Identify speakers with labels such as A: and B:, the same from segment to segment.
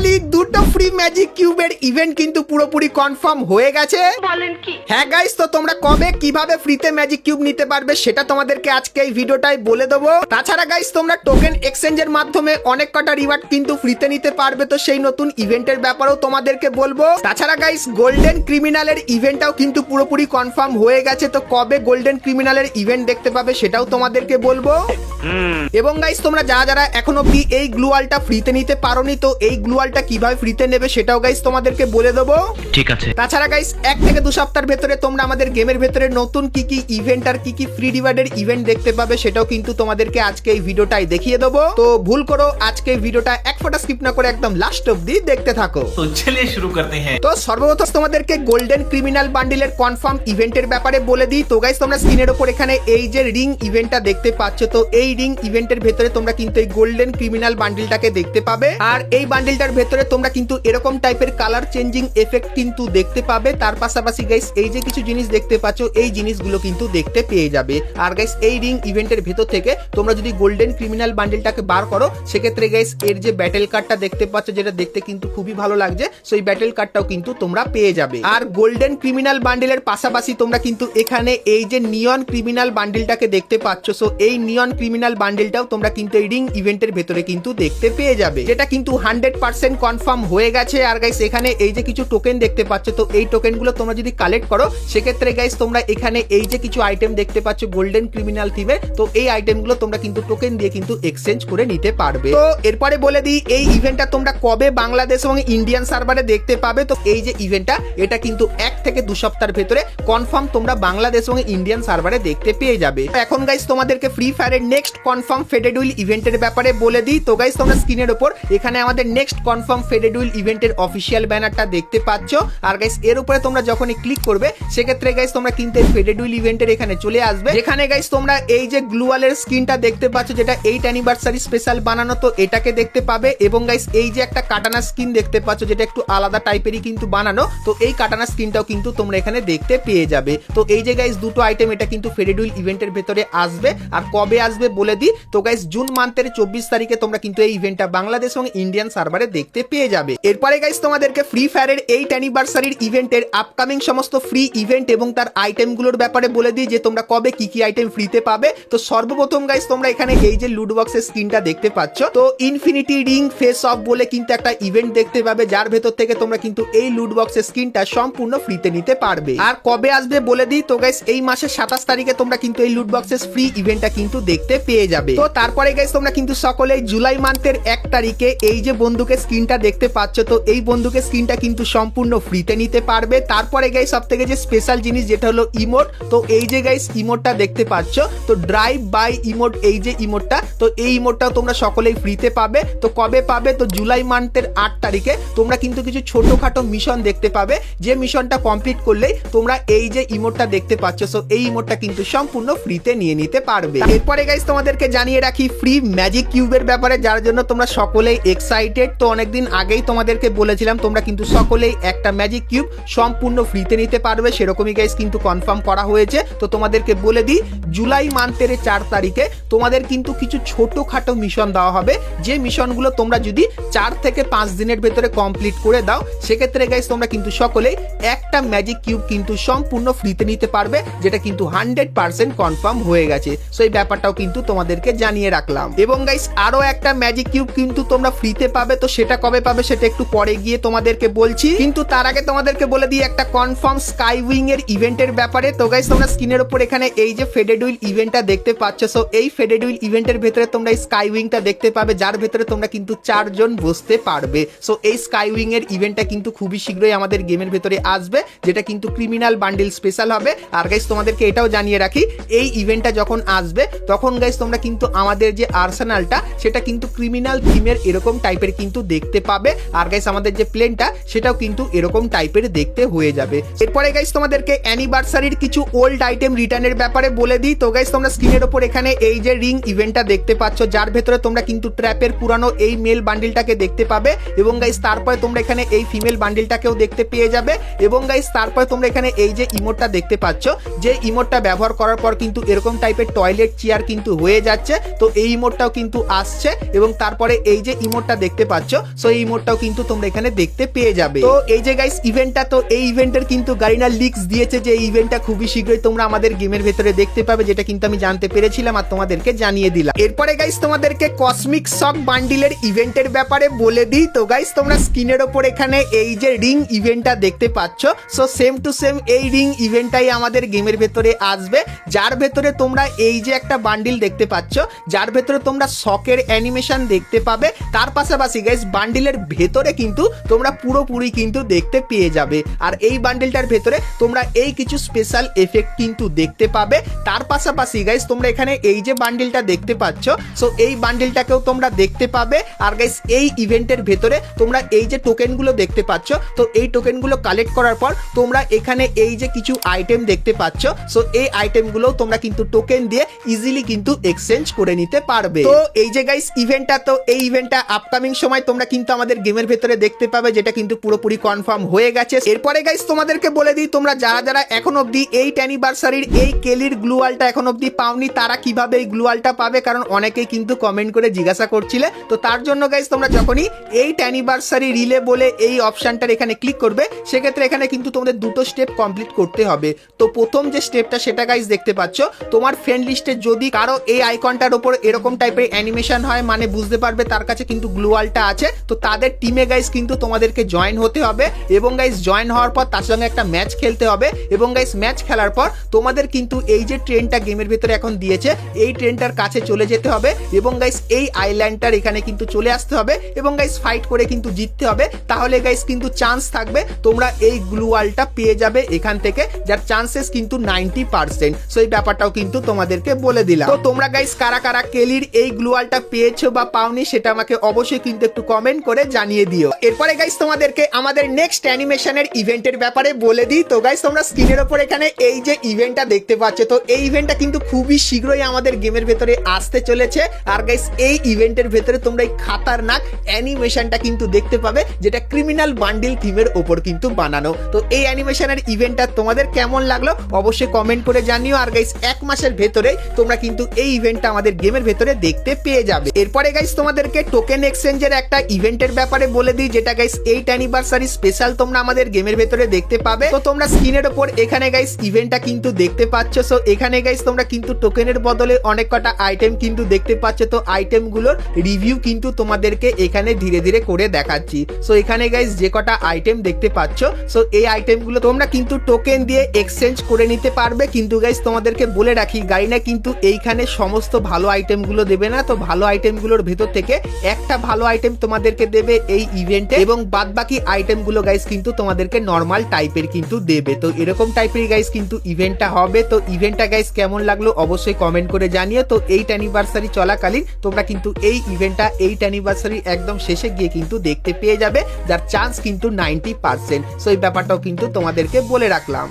A: Finally দুটো free magic কিউবের event কিন্তু পুরোপুরি কনফার্ম হয়ে গেছে।
B: বলেন কি?
A: হ্যাঁ গাইস, তো তোমরা কবে কিভাবে ফ্রিতে ম্যাজিক কিউব নিতে পারবে সেটা তোমাদেরকে আজকে এই ভিডিওটাই বলে দেবো। তাছাড়া গাইস তোমরা টোকেন এক্সচেঞ্জের মাধ্যমে অনেক কটা রিওয়ার্ড কিন্তু ফ্রিতে নিতে পারবে, তো সেই নতুন ইভেন্টের ব্যাপারেও তোমাদেরকে বলবো। তাছাড়া গাইস গোল্ডেন ক্রিমিনালের ইভেন্টটাও কিন্তু পুরোপুরি কনফার্ম হয়ে গেছে, তো কবে গোল্ডেন ক্রিমিনালের ইভেন্ট দেখতে পাবে সেটাও তোমাদেরকে বলবো। এবং গাইস তোমরা যারা এখন অব্দি এই গ্লুয়ালটা ফ্রিতে নিতে পারোনি, তো এই গ্লুয়ালটা কিভাবে ফ্রিতে নেবে সেটাও গাইস তোমাদেরকে বলে দেবো।
C: ঠিক আছে।
A: তাছাড়া গাইস 1 থেকে 2 সপ্তাহের ভেতরে তোমরা আমাদের গেমের ভেতরে নতুন কি কি ইভেন্ট আর কি কি ফ্রি রিওয়ার্ডের ইভেন্ট দেখতে পাবে সেটাও কিন্তু তোমাদেরকে আজকে এই ভিডিওটাই দেখিয়ে দেবো। তো ভুল করো আজকে এই ভিডিওটা এক ফোঁটা স্কিপ না করে একদম লাস্ট অবধি দেখতে থাকো।
C: তো চলিए শুরু করতে हैं।
A: তো সর্বপ্রথম তোমাদেরকে গোল্ডেন ক্রিমিনাল বান্ডিলের কনফার্ম ইভেন্টের ব্যাপারে বলে দিই। তো গাইস তোমরা স্ক্রিনের উপর এখানে এই যে রিং ইভেন্টটা দেখতে পাচ্ছ, তো এই রিং ইভেন্টের ভেতরে তোমরা কিন্তু এই গোল্ডেন ক্রিমিনাল বান্ডিলটাকে দেখতে পাবে। আর এই বান্ডিলটার ভেতরে তোমরা কিন্তু এরকম টাইপের কালার চেঞ্জিং এফেক্ট কিন্তু দেখতে পাবে। তার পাশাপাশি গাইস এই যে কিছু জিনিস দেখতে পাচ্ছ, এই জিনিসগুলো কিন্তু দেখতে পেয়ে যাবে। আর গাইস এই রিং ইভেন্টের ভেতর থেকে তোমরা যদি গোল্ডেন ক্রিমিনাল বান্ডিলটাকে বার করো, সেক্ষেত্রে গাইস এর যে ব্যাটেল কার্ডটা দেখতে পাচ্ছ, যেটা দেখতে কিন্তু খুবই ভালো লাগছে, সো এই ব্যাটেল কার্ডটাও কিন্তু তোমরা পেয়ে যাবে। আর গোল্ডেন ক্রিমিনাল বান্ডিলের পাশাপাশি তোমরা কিন্তু এখানে এই যে নিয়ন ক্রিমিনাল বান্ডিলটাকে দেখতে পাচ্ছ, সো এই নিয়ন ক্রিমিনাল বান্ডিলটাও তোমরা কিন্তু এই রিং ইভেন্টের ভেতরে কিন্তু দেখতে পেয়ে যাবে, যেটা কিন্তু 100% কনফার্ম হয়ে গেছে। আর গাইস এখানে এই যে কিছু টোকেন দেখতে পাচ্ছ, তো এই টোকেনগুলো তোমরা যদি কালেক্ট করো, সেক্ষেত্রে গাইস তোমরা এখানে এই যে কিছু আইটেম দেখতে পাচ্ছ গোল্ডেন ক্রিমিনাল থিমে, তো এই আইটেমগুলো তোমরা কিন্তু টোকেন দিয়ে কিন্তু এক্সচেঞ্জ করে নিতে পারবে। তো এরপরে বলে দিই এই ইভেন্টটা তোমরা কবে বাংলাদেশ এবং ইন্ডিয়ান সার্ভারে দেখতে পাবে। তো এই যে ইভেন্টটা, এটা কিন্তু 1 থেকে 2 সপ্তাহের ভেতরে কনফার্ম তোমরা বাংলাদেশ এবং ইন্ডিয়ান সার্ভারে দেখতে পেয়ে যাবে। এখন গাইস তোমাদেরকে ফ্রি ফায়ারের নেক্সট কনফার্ম ফেডেড উইল ইভেন্টের ব্যাপারে বলে দিই। তো গাইস তোমরা স্ক্রিনের উপর এখানে আমাদের নেক্সট কনফার্ম ফেডেড উইল ইভেন্টের অফিসিয়াল ব্যানারটা দেখতে পাচ্ছ। আর গাইস এর উপরে তোমরা যখনই ক্লিক করবে, সেক্ষেত্রে গাইস তোমরা কিন্তু এই ফেডেড উইল ইভেন্টের এখানে চলে আসবে, যেখানে গাইস তোমরা এই যে গ্লুয়ালের স্কিনটা দেখতে পাচ্ছ, যেটা 8 অ্যানিভার্সারি স্পেশাল বানানো, তো এটাকে দেখতে পাবে। এবং গাইস এই যে একটা কাটানা স্কিন দেখতে পাচ্ছ, যেটা একটু আলাদা টাইপেরই কিন্তু বানানো, তো এই কাটানা স্কিনটাও কিন্তু তোমরা এখানে দেখতে পেয়ে যাবে। তো এই যে গাইস দুটো আইটেম, এটা কিন্তু ফেডেড উইল ইভেন্টের ভেতরে আসবে। আর কবে আসবে বলে দিই। তো গাইস জুন মান্থের 24 তারিখে তোমরা কিন্তু এই ইভেন্টটা বাংলাদেশ এবং ইন্ডিয়ান সার্ভারে দেখতে পেয়ে যাবে। এরপরে গাইস তোমাদেরকে ফ্রি ফায়ারের 8 অ্যানিভার্সারির ইভেন্টের আপকামিং সমস্ত ফ্রি ইভেন্ট এবং তার আইটেমগুলোর ব্যাপারে বলে দিই, যে তোমরা কবে কি কি আইটেম ফ্রিতে পাবে। তো সর্বপ্রথম গাইস তোমরা এখানে এই যে লুট বক্সের স্ক্রিনটা দেখতে পাচ্ছ, তো ইনফিনিটি রিং ফেস অফ বলে কিন্তু একটা ইভেন্ট দেখতে পাবে, যার ভেতর থেকে তোমরা কিন্তু এই লুট বক্সের স্ক্রিনটা সম্পূর্ণ ফ্রিতে নিতে পারবে। আর কবে আসবে বলে দিই। তো গাইস এই মাসের 27 তারিখে তোমরা কিন্তু এই লুট বক্সের ফ্রি ইভেন্টটা কিন্তু দেখতে পেয়ে যাবে। তো তারপরে গাইস তোমরা কিন্তু সকলেই জুলাই মান্থের 1 তারিখে এই যে বন্দুকের স্ক্রিনটা দেখতে পাচ্ছ, তো এই বন্দুকের স্ক্রিনটা কিন্তু সম্পূর্ণ ফ্রিতে নিতে পারবে। তারপরে গাইস সবথেকে যে স্পেশাল জিনিস, যেটা হলো ইমোট, তো এই যে গাইস ইমোটটা দেখতে পাচ্ছ, তো ড্রাইভ বাই ইমোট, এই যে ইমোটটা, তো এই ইমোটটাও তোমরা সকলেই ফ্রিতে পাবে। তো কবে পাবে? তো জুলাই মান্থের 8 তারিখে তোমরা কিন্তু কিছু ছোটখাটো মিশন দেখতে পাবে, যে মিশনটা কমপ্লিট করলেই তোমরা এই যে ইমোটটা দেখতে পাচ্ছ, সো এই ইমোটটা কিন্তু সম্পূর্ণ ফ্রিতে নিয়ে নিতে পারবে। এরপরে গাইস তোমাদেরকে জানিয়ে রাখি ফ্রি ম্যাজিক কিউবের ব্যাপারে, যার জন্য তোমরা সকলেই এক্সাইটেড। তো অনেকদিন আগেই তোমাদেরকে বলেছিলাম তোমরা কিন্তু সকলেই একটা ম্যাজিক কিউব সম্পূর্ণ ফ্রিতে নিতে পারবে, সেরকমই গাইস কিন্তু কনফার্ম করা হয়েছে। তো তোমাদেরকে বলে দিই জুলাই মান্থের 4 তারিখে তোমাদের কিন্তু কিছু ছোটখাটো মিশন দেওয়া হবে, যে মিশনগুলো তোমরা যদি 4 থেকে 5 দিনের ভেতরে কমপ্লিট করে দাও, সেক্ষেত্রে গাইস তোমরা কিন্তু সকলেই একটা ম্যাজিক কিউব কিন্তু সম্পূর্ণ ফ্রিতে নিতে পারবে, যেটা কিন্তু 100% কনফার্ম হয়ে গেছে। সো এই ব্যাপারটাও কিন্তু তোমাদেরকে জানিয়ে রাখলাম। এবং গাইস আরো একটা ম্যাজিক কিউব কিন্তু তোমরা ফ্রিতে পাবে, তো সেটা কবে পাবে সেটা একটু পরে গিয়ে তোমাদেরকে বলছি। কিন্তু তার আগে তোমাদেরকে বলে দিই একটা কনফার্ম স্কাই উইং এর ইভেন্টের ব্যাপারে। তো গাইস তোমরা স্ক্রিনের উপর এখানে এই যে ফেডেড উইল ইভেন্টটা দেখতে পাচ্ছ, সো এই ফেডেড উইল ইভেন্টের ভেতরে তোমরা এই স্কাই উইংটা দেখতে পাবে, যার ভেতরে তোমরা কিন্তু 4 জন বসতে পারবে। সো এই স্কাই উইং এর ইভেন্টটা কিন্তু খুবই শীঘ্রই আমাদের গেমের ভেতরে আসবে, যেটা কিন্তু ক্রিমিনাল বান্ডিল স্পেশাল হবে। আর গাইস তোমাদেরকে এটাও জানিয়ে রাখি, এই ইভেন্টটা যখন আসবে তখন গাইস তোমরা কিন্তু আমাদের যে আর্সেনালটা, সেটা কিন্তু ক্রিমিনাল থিমের এরকম টাইপের কিন্তু দেখতে পাবে। আর গাইস আমাদের যে প্লেনটা, সেটাও কিন্তু এরকম টাইপের দেখতে হয়ে যাবে। এরপরে গাইস তোমাদেরকে অ্যানিভার্সারির কিছু ওল্ড আইটেম রিটার্নের ব্যাপারে বলে দিই। তো গাইস তোমরা স্ক্রিনের উপর এখানে এই যে রিং ইভেন্টটা দেখতে পাচ্ছ, যার ভেতরে তোমরা কিন্তু ট্র্যাপের পুরানো এই মেল বান্ডিলটাকে দেখতে পাবে। এবং গাইস তারপরে তোমরা এখানে এই ফিমেল বান্ডিলটাকেও দেখতে পেয়ে যাবে। এবং গাইস তারপরে তোমরা এখানে এই যে ইমোটটা দেখতে পাচ্ছ, যে ইমোটটা ব্যবহার করার পর কিন্তু এরকম টাইপের টয়লেট চেয়ার কিন্তু হয়ে যাচ্ছে। তো এই ইমোটটাও কিন্তু আসছে এবং তারপরে এই যে ইমোটটা দেখতে পাচ্ছ, সো এই ইমোটটাও কিন্তু তোমরা এখানে দেখতে পেয়ে যাবে। তো এই যে গাইস ইভেন্টটা, তো এই ইভেন্টের কিন্তু গারিনা লিক্স দিয়েছে যে এই ইভেন্টটা খুবই শীঘ্রই তোমরা আমাদের গেমের ভেতরে দেখতে পাবে, যেটা কিন্তু আমি জানতে পেরেছিলাম আর তোমাদেরকে জানিয়ে দিলাম। এরপরে গাইস তোমাদেরকে কসমিক শক বান্ডিলের ইভেন্টের ব্যাপারে বলে দিই। তো গাইস তোমরা স্ক্রিনের ওপর এখানে এই যে রিং ইভেন্টটা দেখতে পাচ্ছ, সো সেম টু সেম এই রিং ইভেন্টটাই আমাদের গেমের ভেতরে আসবে, যার ভেতরে তোমরা এই যে একটা বান্ডিল দেখতে পাচ্ছ, যার ভেতরে তোমরা শকের অ্যানিমেশন দেখতে পাবে। তার পাশাপাশি গাইস বান্ডিলের ভেতরে কিন্তু তোমরা পুরোপুরি কিন্তু দেখতে পেয়ে যাবে। আর এই বান্ডিলটার ভেতরে তোমরা এই কিছু স্পেশাল এফেক্ট কিন্তু দেখতে পাবে। তার পাশাপাশি গাইস তোমরা এখানে এই যে বান্ডিলটা দেখতে পাচ্ছ, সো এই বান্ডিলটাকেও তোমরা দেখতে পাবে। আর গাইস এই ইভেন্টের ভেতরে তোমরা এই যে টোকেনগুলো দেখতে পাচ্ছ, তো এই টোকেনগুলো কালেক্ট করার পর তোমরা এখানে এই যে কিছু আইটেম দেখতে পাচ্ছ, সো এই আইটেমগুলো তোমরা কিন্তু টোকেন দিয়ে ইজিলি কিন্তু এক্সচেঞ্জ করে নিতে পারবে। তো এই যে গাইস ইভেন্টটা, তো এই ইভেন্টটা আপকামিং সময় তোমরা কিন্তু আমাদের গেমের ভেতরে দেখতে পাবে, যেটা কিন্তু পুরোপুরি কনফার্ম হয়ে গেছে। এরপরে গাইস তোমাদেরকে বলে দিই, তোমরা যারা যারা এখন অবধি 8th অ্যানিভার্সারির এই কেলির গ্লুয়ালটা এখন অবধি পাওনি, তারা কিভাবে এই গ্লুয়ালটা পাবে, কারণ অনেকেই কিন্তু কমেন্ট করে জিজ্ঞাসা করছিলে। তো তার জন্য গাইস তোমরা যখনই 8th অ্যানিভার্সারি রিলে বলে এই অপশনটার এখানে ক্লিক করবে, সেক্ষেত্রে এখানে কিন্তু তোমাদের দুটো স্টেপ কমপ্লিট করতে হবে। তো প্রথম যে স্টেপটা সেটা গাইস দেখতে পাচ্ছ, তোমার ফ্রেন্ড লিস্টে যদি কারো এই আইকনটার উপর এরকম টাইপের অ্যানিমেশন হয়, মানে বুঝতে পারবে তার কাছে কিন্তু গ্লুয়ালটা আছে। তো তাদের টিমে গাইস কিন্তু তোমাদেরকে জয়েন হতে হবে এবং গাইস জয়েন হওয়ার পর তার সঙ্গে একটা ম্যাচ খেলতে হবে এবং গাইস ম্যাচ খেলার পর তোমাদের কিন্তু এই যে ট্রেনটা গেমের ভিতরে এখন দিয়েছে, এই ট্রেনটার কাছে চলে যেতে হবে এবং গাইস এই আইল্যান্ডটার এখানে কিন্তু চলে আসতে হবে এবং গাইস ফাইট করে কিন্তু জিততে হবে। তাহলে গাইস কিন্তু চান্স থাকবে তোমরা এই গ্লুয়ালটা পেয়ে যাবে এখান থেকে, যার চান্সেস কিন্তু 90%। সো এই ব্যাপারটাও কিন্তু তোমাদেরকে বলে দিলাম। তো তোমরা গাইস কারা কারা কেলির এই গ্লুয়ালটা পেয়েছো বা পাওনি, সেটা আমাকে অবশ্যই কিন্তু একটু কমেন্ট করে জানিয়ে দিও। এরপরে গাইস তোমাদেরকে আমাদের নেক্সট অ্যানিমেশনের ইভেন্টের ব্যাপারে বলে দিই। তো গাইস তোমরা স্ক্রিনের ওপর এখানে এই যে ইভেন্টটা দেখতে পাচ্ছ, তো এই ইভেন্টটা কিন্তু খুবই শীঘ্রই আমাদের গেমের ভেতরে আসতে চলেছে। আর গাইস এই ইভেন্টের ভেতরে তোমরা এই খাতারনাক অ্যানিমেশনটা কিন্তু দেখতে পাবে, যেটা ক্রিমিনাল বান্ডিল থিমের ওপর কিন্তু বানানো। তো এই অ্যানিমেশনের ইভেন্টটা তোমাদের কেমন লাগলো অবশ্যই কমেন্ট করে জানিও। আর গাইস 1 মাসের ভেতরে তোমরা কিন্তু এই ইভেন্টটা আমাদের গেমের ভেতরে দেখতে পেয়ে যাবে। এরপরে গাইস তোমাদেরকে টোকেন এক্সচেঞ্জের একটা ইভেন্টের ব্যাপারে বলে দিই, যেটা গাইস 8th অ্যানিভার্সারি স্পেশাল তোমরা আমাদের গেমের ভেতরে দেখতে পাবে। তো তোমরা স্ক্রিনের ওপর এখানে গাইস ইভেন্টটা কিন্তু দেখতে পাচ্ছ। সো এখানে গাইস তোমরা কিন্তু টোকেনের বদলে অনেক কটা আইটেম কিন্তু দেখতে পাচ্ছ। তো আইটেমগুলোর রিভিউ কিন্তু তোমাদেরকে এখানে ধীরে ধীরে করে দেখাচ্ছি। সো এখানে গাইস যে কটা আইটেম দেখতে পাচ্ছ, সো এই আইটেমগুলো তোমরা কিন্তু টোকেন দিয়ে এক্সচেঞ্জ করে নিতে পারবে। কিন্তু গাইস তোমাদেরকে বলে রাখি, গাইনা কিন্তু এইখানে সমস্ত ভালো আইটেমগুলো দেবে না। তো ভালো আইটেমগুলোর ভেতর থেকে একটা ভালো আইটেম তোমাদেরকে দেবে এই ইভেন্টে এবং বাদবাকি আইটেমগুলো গাইস কিন্তু তোমাদেরকে নরমাল টাইপের কিন্তু দেবে। তো এরকম টাইপের গাইস কিন্তু ইভেন্টটা হবে। তো ইভেন্টটা গাইস কেমন লাগলো অবশ্যই কমেন্ট করে জানিও। তো 8th অ্যানিভার্সারি চলাকালীন তোমরা কিন্তু এই ইভেন্টটা 8th অ্যানিভার্সারি একদম শেষে গিয়ে কিন্তু দেখতে পেয়ে যাবে, যার চান্স কিন্তু 90%। সো এই ব্যাপারটাও কিন্তু তোমাদেরকে বলে রাখলাম।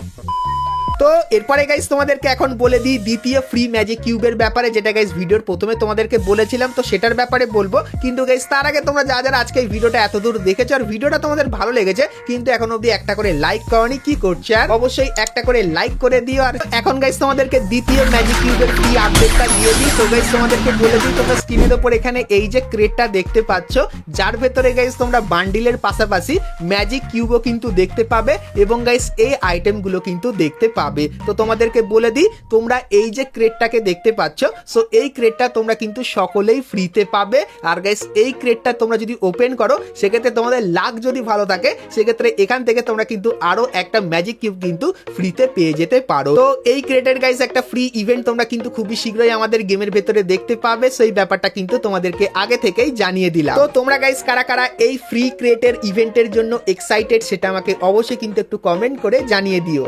A: তো এরপরে গাইস তোমাদেরকে এখন বলে দিই দ্বিতীয় ফ্রি ম্যাজিক কিউবের ব্যাপারে, যেটা গাইস ভিডিওর প্রথমে তোমাদেরকে বলেছিলাম, তো সেটার ব্যাপারে বলবো। কিন্তু গাইস তার আগে তোমরা যারা আজকে এই ভিডিওটা এতদূর দেখেছো আর ভিডিওটা তোমাদের ভালো লেগেছে, কিন্তু এখন অবধি একটা করে লাইক করনি, কি করছে আর অবশ্যই একটা করে লাইক করে দিও। আর এখন গাইস তোমাদেরকে দ্বিতীয় ম্যাজিক কিউবের ফ্রি আপডেটটা দিয়ে দিই। তো গাইস তোমাদেরকে বলে দিই, তোমরা স্ক্রিনের উপর এখানে এই যে ক্রেটটা দেখতে পাচ্ছ, যার ভেতরে গাইস তোমরা বান্ডিলের পাশাপাশি ম্যাজিক কিউবও কিন্তু দেখতে পাবে এবং গাইস এই আইটেমগুলো কিন্তু দেখতে পাবে। তো তোমাদেরকে বলে দিই, তোমরা এই যে ক্রেটটাকে দেখতে পাচ্ছ, সো এই ক্রেটটা তোমরা কিন্তু সকলেই ফ্রিতে পাবে। আর গাইস এই ক্রেটটা তোমরা যদি ওপেন করো, সেক্ষেত্রে তোমাদের লাক যদি ভালো থাকে, সেক্ষেত্রে এখান থেকে তোমরা কিন্তু আরো একটা ম্যাজিক কিউব কিন্তু ফ্রিতে পেয়ে যেতে পারো। তো এই ক্রেটের গাইস একটা ফ্রি ইভেন্ট তোমরা কিন্তু খুবই শীঘ্রই আমাদের গেমের ভেতরে দেখতে পাবে। সো এই ব্যাপারটা কিন্তু তোমাদেরকে আগে থেকেই জানিয়ে দিলাম। তো তোমরা গাইস কারা কারা এই ফ্রি ক্রেটের ইভেন্টের জন্য এক্সাইটেড, সেটা আমাকে অবশ্যই কিন্তু একটু কমেন্ট করে জানিয়ে দিও।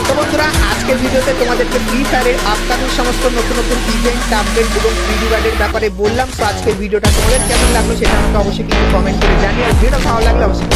A: তো বন্ধুরা আজকের ভিডিওতে তোমাদেরকে ফ্রি ফায়ারের আপকামিং সমস্ত নতুন নতুন ইভেন্ট আপডেট এবং ফ্রি রিওয়ার্ডের ব্যাপারে বললাম। তো আজকের ভিডিওটা তোমাদের কেমন লাগলো সেটা আমাকে অবশ্যই কিন্তু কমেন্ট করে জানিয়ে, আর ভিডিও ভালো লাগলে অবশ্যই